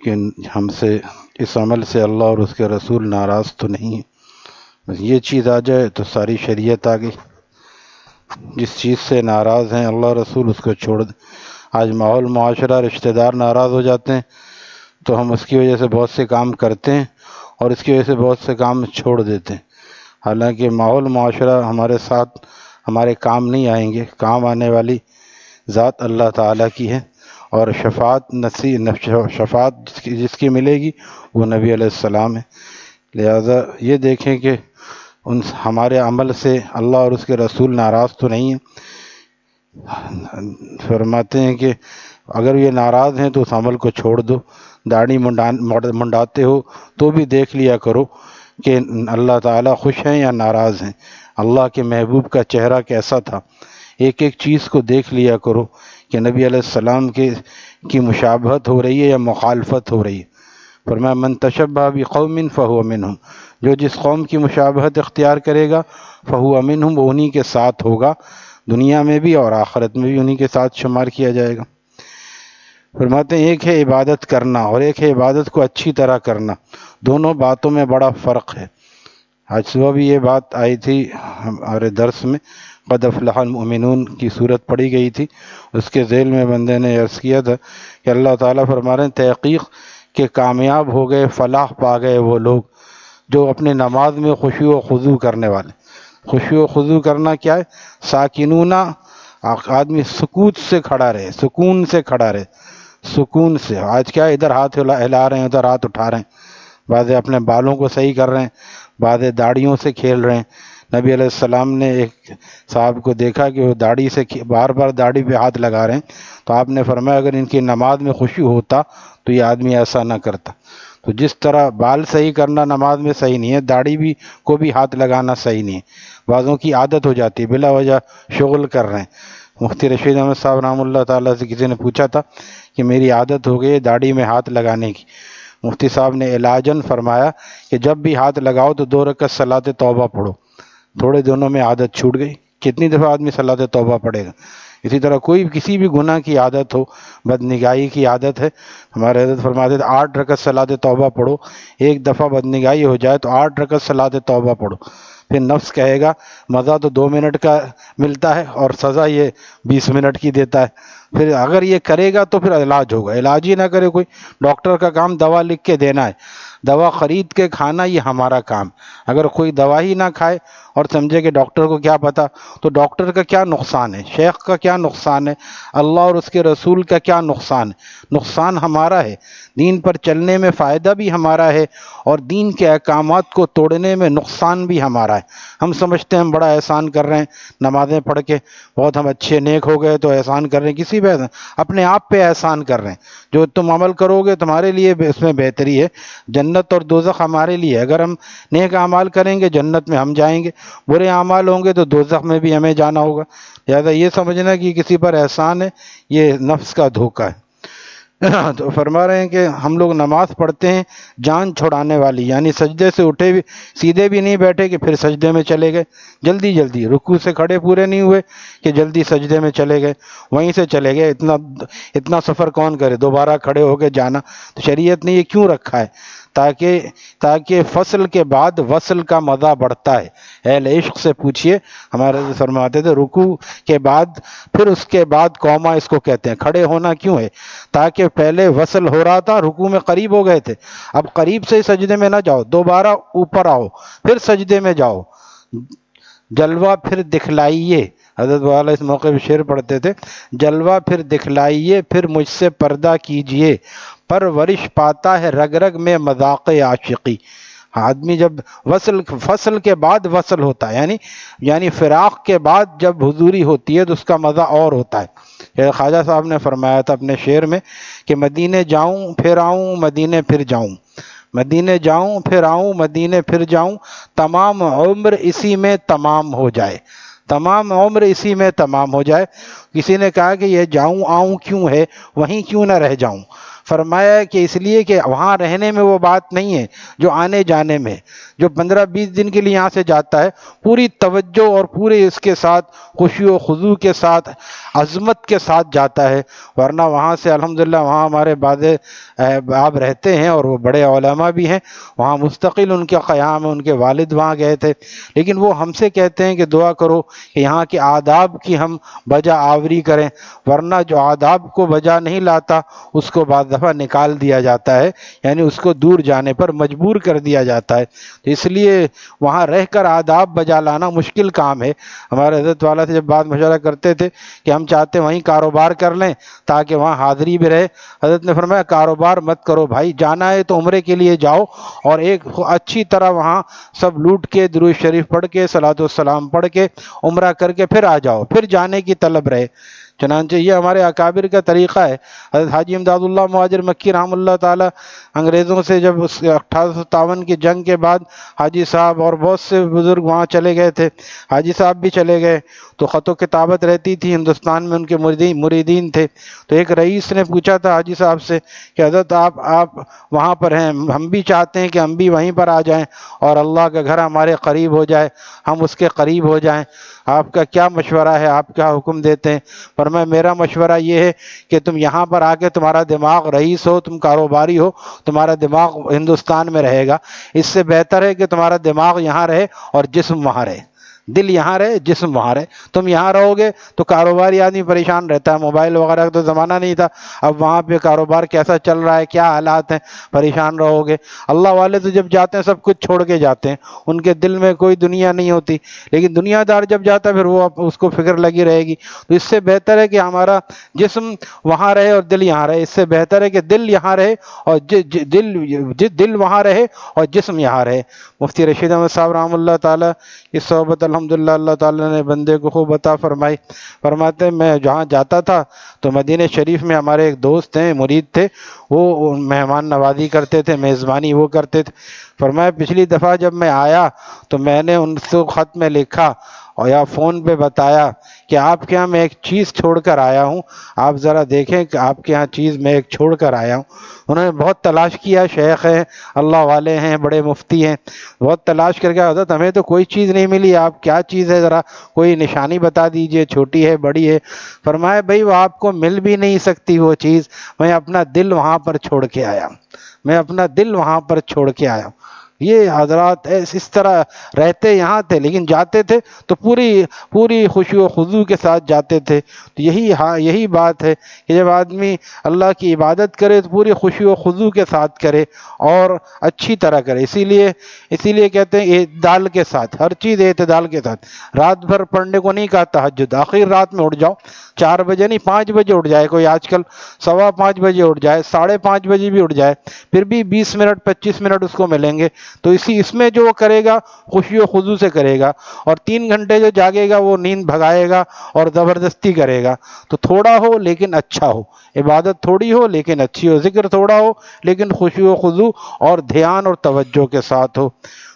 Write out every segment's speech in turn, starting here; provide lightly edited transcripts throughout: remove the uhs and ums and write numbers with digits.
کہ ہم سے اس عمل سے اللہ اور اس کے رسول ناراض تو نہیں ہیں. بس یہ چیز آ جائے تو ساری شریعت آ گئی. جس چیز سے ناراض ہیں اللہ رسول اس کو چھوڑ دیں. آج ماحول معاشرہ رشتہ دار ناراض ہو جاتے ہیں تو ہم اس کی وجہ سے بہت سے کام کرتے ہیں اور اس کی وجہ سے بہت سے کام چھوڑ دیتے ہیں. حالانکہ ماحول معاشرہ ہمارے ساتھ ہمارے کام نہیں آئیں گے. کام آنے والی ذات اللہ تعالیٰ کی ہے، اور شفاعت جس کی ملے گی وہ نبی علیہ السلام ہے. لہذا یہ دیکھیں کہ ہمارے عمل سے اللہ اور اس کے رسول ناراض تو نہیں ہیں. فرماتے ہیں کہ اگر یہ ناراض ہیں تو اس عمل کو چھوڑ دو. داڑھی منڈاتے ہو تو بھی دیکھ لیا کرو کہ اللہ تعالیٰ خوش ہیں یا ناراض ہیں. اللہ کے محبوب کا چہرہ کیسا تھا، ایک ایک چیز کو دیکھ لیا کرو کہ نبی علیہ السلام کی مشابہت ہو رہی ہے یا مخالفت ہو رہی ہے. فرمایا من تشبہ بقوم فہو منہم، جو جس قوم کی مشابہت اختیار کرے گا فہو منہم، وہ انہی کے ساتھ ہوگا، دنیا میں بھی اور آخرت میں بھی انہی کے ساتھ شمار کیا جائے گا. فرماتے ہیں ایک ہے عبادت کرنا اور ایک ہے عبادت کو اچھی طرح کرنا. دونوں باتوں میں بڑا فرق ہے. آج صبح بھی یہ بات آئی تھی ہمارے درس میں، قد افلح المؤمنون کی صورت پڑھی گئی تھی. اس کے ذیل میں بندے نے عرض کیا تھا کہ اللہ تعالیٰ فرما رہے ہیں تحقیق کہ کامیاب ہو گئے، فلاح پا گئے وہ لوگ جو اپنے نماز میں خشوع و خضوع کرنے والے. خشوع و خضوع کرنا کیا ہے؟ ساکنون، آدمی سکوت سے کھڑا رہے، سکون سے کھڑا رہے، سکون سے. آج کیا ادھر ہاتھ ہلا رہے ہیں، ادھر ہاتھ اٹھا رہے ہیں، بعض اپنے بالوں کو صحیح کر رہے ہیں، بعض داڑھیوں سے کھیل رہے ہیں. نبی علیہ السلام نے ایک صاحب کو دیکھا کہ وہ داڑھی سے بار بار داڑھی پہ ہاتھ لگا رہے ہیں، تو آپ نے فرمایا اگر ان کی نماز میں خشوع ہوتا تو یہ آدمی ایسا نہ کرتا. تو جس طرح بال صحیح کرنا نماز میں صحیح نہیں ہے، داڑھی بھی کو بھی ہاتھ لگانا صحیح نہیں ہے. بعضوں کی عادت ہو جاتی ہے بلا وجہ شغل کر رہے ہیں. مفتی رشید احمد صاحب رحمۃ اللہ تعالیٰ سے کسی نے پوچھا تھا کہ میری عادت ہو گئی داڑھی میں ہاتھ لگانے کی. مفتی صاحب نے علاجاً فرمایا کہ جب بھی ہاتھ لگاؤ تو 2 رکعت صلاۃ توبہ پڑھو. تھوڑے دنوں میں عادت چھوٹ گئی. کتنی دفعہ آدمی صلاۃ توبہ پڑھے گا؟ اسی طرح کوئی کسی بھی گناہ کی عادت ہو، بدنگاہی کی عادت ہے، ہمارے حضرت فرماتے تھے 8 رکعت صلاۃ توبہ پڑھو. ایک دفعہ بدنگاہی ہو جائے تو 8 رکعت صلاۃ توبہ پڑھو. پھر نفس کہے گا مزہ تو 2 منٹ کا ملتا ہے اور سزا یہ 20 منٹ کی دیتا ہے. پھر اگر یہ کرے گا تو پھر علاج ہوگا. علاج ہی نہ کرے کوئی، ڈاکٹر کا کام دوا لکھ کے دینا ہے، دوا خرید کے کھانا یہ ہمارا کام. اگر کوئی دوا ہی نہ کھائے اور سمجھے کہ ڈاکٹر کو کیا پتہ، تو ڈاکٹر کا کیا نقصان ہے، شیخ کا کیا نقصان ہے، اللہ اور اس کے رسول کا کیا نقصان ہے؟ نقصان ہمارا ہے. دین پر چلنے میں فائدہ بھی ہمارا ہے اور دین کے احکامات کو توڑنے میں نقصان بھی ہمارا ہے. ہم سمجھتے ہیں ہم بڑا احسان کر رہے ہیں نمازیں پڑھ کے، بہت ہم اچھے نیک ہو گئے تو احسان کر رہے ہیں. کسی پہ اپنے آپ پہ احسان کر رہے ہیں. جو تم عمل کرو گے تمہارے لیے اس میں بہتری ہے. جنت اور دوزخ ہمارے لیے. اگر ہم نیک اعمال کریں گے جنت میں ہم جائیں گے، برے اعمال ہوں گے تو دوزخ میں بھی ہمیں جانا ہوگا. لہٰذا یہ سمجھنا کہ کسی پر احسان ہے یہ نفس کا دھوکہ ہے. تو فرما رہے ہیں کہ ہم لوگ نماز پڑھتے ہیں جان چھڑانے والی، یعنی سجدے سے اٹھے بھی سیدھے بھی نہیں بیٹھے کہ پھر سجدے میں چلے گئے، جلدی جلدی رکوع سے کھڑے پورے نہیں ہوئے کہ جلدی سجدے میں چلے گئے، وہیں سے چلے گئے. اتنا سفر کون کرے، دوبارہ کھڑے ہو کے جانا. تو شریعت نے یہ کیوں رکھا ہے؟ تاکہ فصل کے بعد وصل کا مزہ بڑھتا ہے. اہل عشق سے پوچھئے، ہمارے فرماتے تھے رکوع کے بعد پھر اس کے بعد قوما اس کو کہتے ہیں. کھڑے ہونا کیوں ہے؟ تاکہ پہلے وصل ہو رہا تھا، رکوع میں قریب ہو گئے تھے، اب قریب سے سجدے میں نہ جاؤ، دوبارہ اوپر آؤ پھر سجدے میں جاؤ. جلوہ پھر دکھلائیے، حضرت والا اس موقع پہ شعر پڑھتے تھے، جلوہ پھر دکھلائیے پھر مجھ سے پردہ کیجئے، پرورش پاتا ہے رگ رگ میں مذاق عاشقی. آدمی جب فصل کے بعد وصل ہوتا ہے، یعنی فراق کے بعد جب حضوری ہوتی ہے تو اس کا مزہ اور ہوتا ہے. خواجہ صاحب نے فرمایا تھا اپنے شعر میں کہ مدینے جاؤں پھر آؤں مدینے پھر جاؤں، مدینے جاؤں پھر آؤں مدینے پھر جاؤں، تمام عمر اسی میں تمام ہو جائے، تمام عمر اسی میں تمام ہو جائے. کسی نے کہا کہ یہ جاؤں آؤں کیوں ہے، وہیں کیوں نہ رہ جاؤں؟ فرمایا کہ اس لیے کہ وہاں رہنے میں وہ بات نہیں ہے جو آنے جانے میں. جو 15-20 دن کے لیے یہاں سے جاتا ہے پوری توجہ اور پورے اس کے ساتھ خشوع و خضوع کے ساتھ عظمت کے ساتھ جاتا ہے. ورنہ وہاں سے الحمدللہ وہاں ہمارے بعد احباب رہتے ہیں اور وہ بڑے علماء بھی ہیں, وہاں مستقل ان کے قیام ہے, ان کے والد وہاں گئے تھے, لیکن وہ ہم سے کہتے ہیں کہ دعا کرو کہ یہاں کے آداب کی ہم بجا آوری کریں, ورنہ جو آداب کو بجا نہیں لاتا اس کو بعض دفعہ نکال دیا جاتا ہے, یعنی اس کو دور جانے پر مجبور کر دیا جاتا ہے. تو اس لیے وہاں رہ کر آداب بجا لانا مشکل کام ہے. ہمارے حضرت والا سے جب بات مشورہ کرتے تھے کہ ہم چاہتے ہیں وہیں کاروبار کر لیں تاکہ وہاں حاضری بھی رہے, حضرت نے فرمایا کاروبار مت کرو بھائی, جانا ہے تو عمرے کے لیے جاؤ اور ایک اچھی طرح وہاں سب لوٹ کے درود شریف پڑھ کے صلاۃ والسلام پڑھ کے عمرہ کر کے پھر آ جاؤ, پھر جانے کی طلب رہے. چنانچہ یہ ہمارے اکابر کا طریقہ ہے. حضرت حاجی امداد اللہ مہاجر مکی رحمہ اللہ تعالی انگریزوں سے جب 1857 کی جنگ کے بعد حاجی صاحب اور بہت سے بزرگ وہاں چلے گئے تھے, حاجی صاحب بھی چلے گئے, تو خط و کتابت رہتی تھی ہندوستان میں, ان کے مریدین تھے. تو ایک رئیس نے پوچھا تھا حاجی صاحب سے کہ حضرت آپ وہاں پر ہیں, ہم بھی چاہتے ہیں کہ ہم بھی وہیں پر آ جائیں اور اللہ کا گھر ہمارے قریب ہو جائے, ہم اس کے قریب ہو جائیں, آپ کا کیا مشورہ ہے, آپ کیا حکم دیتے ہیں؟ فرمایا میرا مشورہ یہ ہے کہ تم یہاں پر آ کے تمہارا دماغ رئیس ہو, تم کاروباری ہو, تمہارا دماغ ہندوستان میں رہے گا, اس سے بہتر ہے کہ تمہارا دماغ یہاں رہے اور جسم وہاں رہے, دل یہاں رہے جسم وہاں رہے. تم یہاں رہو گے تو کاروباری آدمی پریشان رہتا ہے, موبائل وغیرہ کا تو زمانہ نہیں تھا, اب وہاں پہ کاروبار کیسا چل رہا ہے, کیا حالات ہیں, پریشان رہو گے. اللہ والے تو جب جاتے ہیں سب کچھ چھوڑ کے جاتے ہیں, ان کے دل میں کوئی دنیا نہیں ہوتی, لیکن دنیا دار جب جاتا ہے پھر وہ اس کو فکر لگی رہے گی. تو اس سے بہتر ہے کہ ہمارا جسم وہاں رہے اور دل یہاں رہے, اس سے بہتر ہے کہ دل یہاں رہے اور دل وہاں رہے اور جسم یہاں رہے. مفتی رشید احمد صاحب رحمہ اللہ تعالی کی صحبت الحمدللہ اللہ تعالی نے بندے کو خوب عطا فرمائی. فرماتے ہیں میں جہاں جاتا تھا تو مدینہ شریف میں ہمارے ایک دوست ہیں, مرید تھے, وہ مہمان نوازی کرتے تھے, میزبانی وہ کرتے تھے. فرمایا پچھلی دفعہ جب میں آیا تو میں نے ان سے خط میں لکھا اور یا فون پہ بتایا کہ آپ کے ہاں میں ایک چیز چھوڑ کر آیا ہوں, آپ ذرا دیکھیں کہ آپ کے ہاں چیز میں ایک چھوڑ کر آیا ہوں. انہوں نے بہت تلاش کیا, شیخ ہیں, اللہ والے ہیں, بڑے مفتی ہیں, بہت تلاش کر کے حضرت ہمیں تو کوئی چیز نہیں ملی, آپ کیا چیز ہے ذرا کوئی نشانی بتا دیجئے, چھوٹی ہے بڑی ہے؟ فرمایا بھئی وہ آپ کو مل بھی نہیں سکتی وہ چیز, میں اپنا دل وہاں پر چھوڑ کے آیا ہوں, میں اپنا دل وہاں پر چھوڑ کے آیا ہوں. یہ حضرات اس طرح رہتے یہاں تھے لیکن جاتے تھے تو پوری خشوع و خضوع کے ساتھ جاتے تھے. تو یہی بات ہے کہ جب آدمی اللہ کی عبادت کرے تو پوری خشوع و خضوع کے ساتھ کرے اور اچھی طرح کرے. اسی لیے کہتے ہیں اعتدال کے ساتھ, ہر چیز اعتدال کے ساتھ. رات بھر پڑھنے کو نہیں کہا تہجد, آخر رات میں اٹھ جاؤ, 4 بجے نہیں 5 بجے اٹھ جائے کوئی, آج کل 5:15 بجے اٹھ جائے, 5:30 بجے بھی اٹھ جائے, پھر بھی 20 منٹ 25 منٹ اس کو ملیں گے. تو اس میں جو وہ کرے گا خشوع و خضوع سے کرے گا, اور 3 گھنٹے جو جاگے گا وہ نیند بھگائے گا اور زبردستی کرے گا. تو تھوڑا ہو لیکن اچھا ہو, عبادت تھوڑی ہو لیکن اچھی ہو, ذکر تھوڑا ہو لیکن خشوع و خضوع اور دھیان اور توجہ کے ساتھ ہو.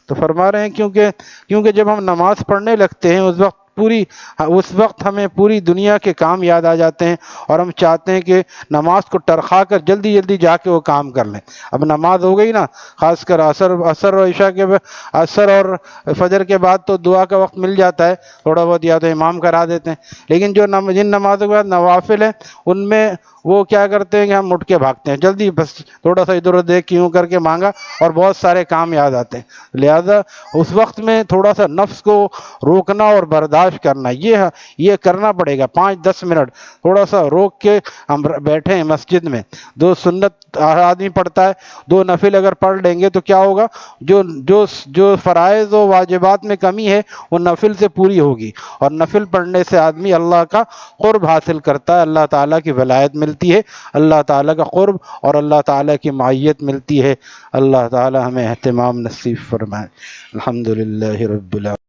تو فرما رہے ہیں کیونکہ جب ہم نماز پڑھنے لگتے ہیں اس وقت ہمیں پوری دنیا کے کام یاد آ جاتے ہیں اور ہم چاہتے ہیں کہ نماز کو ٹرخا کر جلدی جلدی جا کے وہ کام کر لیں. اب نماز ہو گئی نا, خاص کر عصر اور عشاء عصر اور فجر کے بعد تو دعا کا وقت مل جاتا ہے, تھوڑا بہت یا تو امام کرا دیتے ہیں, لیکن جن نمازوں کے بعد نوافل ہیں ان میں وہ کیا کرتے ہیں کہ ہم اٹھ کے بھاگتے ہیں, جلدی بس تھوڑا سا ادھر ادھر دیکھ کیوں کر کے مانگا اور بہت سارے کام یاد آتے ہیں. لہذا اس وقت میں تھوڑا سا نفس کو روکنا اور برداشت کرنا, یہ کرنا پڑے گا. 5-10 منٹ تھوڑا سا روک کے ہم بیٹھے ہیں مسجد میں, 2 سنت آدمی پڑھتا ہے, 2 نفل اگر پڑھ لیں گے تو کیا ہوگا, جو فرائض و واجبات میں کمی ہے وہ نفل سے پوری ہوگی, اور نفل پڑھنے سے آدمی اللہ کا قرب حاصل کرتا ہے, اللہ تعالیٰ کی ولایت ملتی ہے, اللہ تعالیٰ کا قرب اور اللہ تعالیٰ کی معیت ملتی ہے. اللہ تعالیٰ ہمیں اہتمام نصیب فرمائے. الحمدللہ رب العالمین.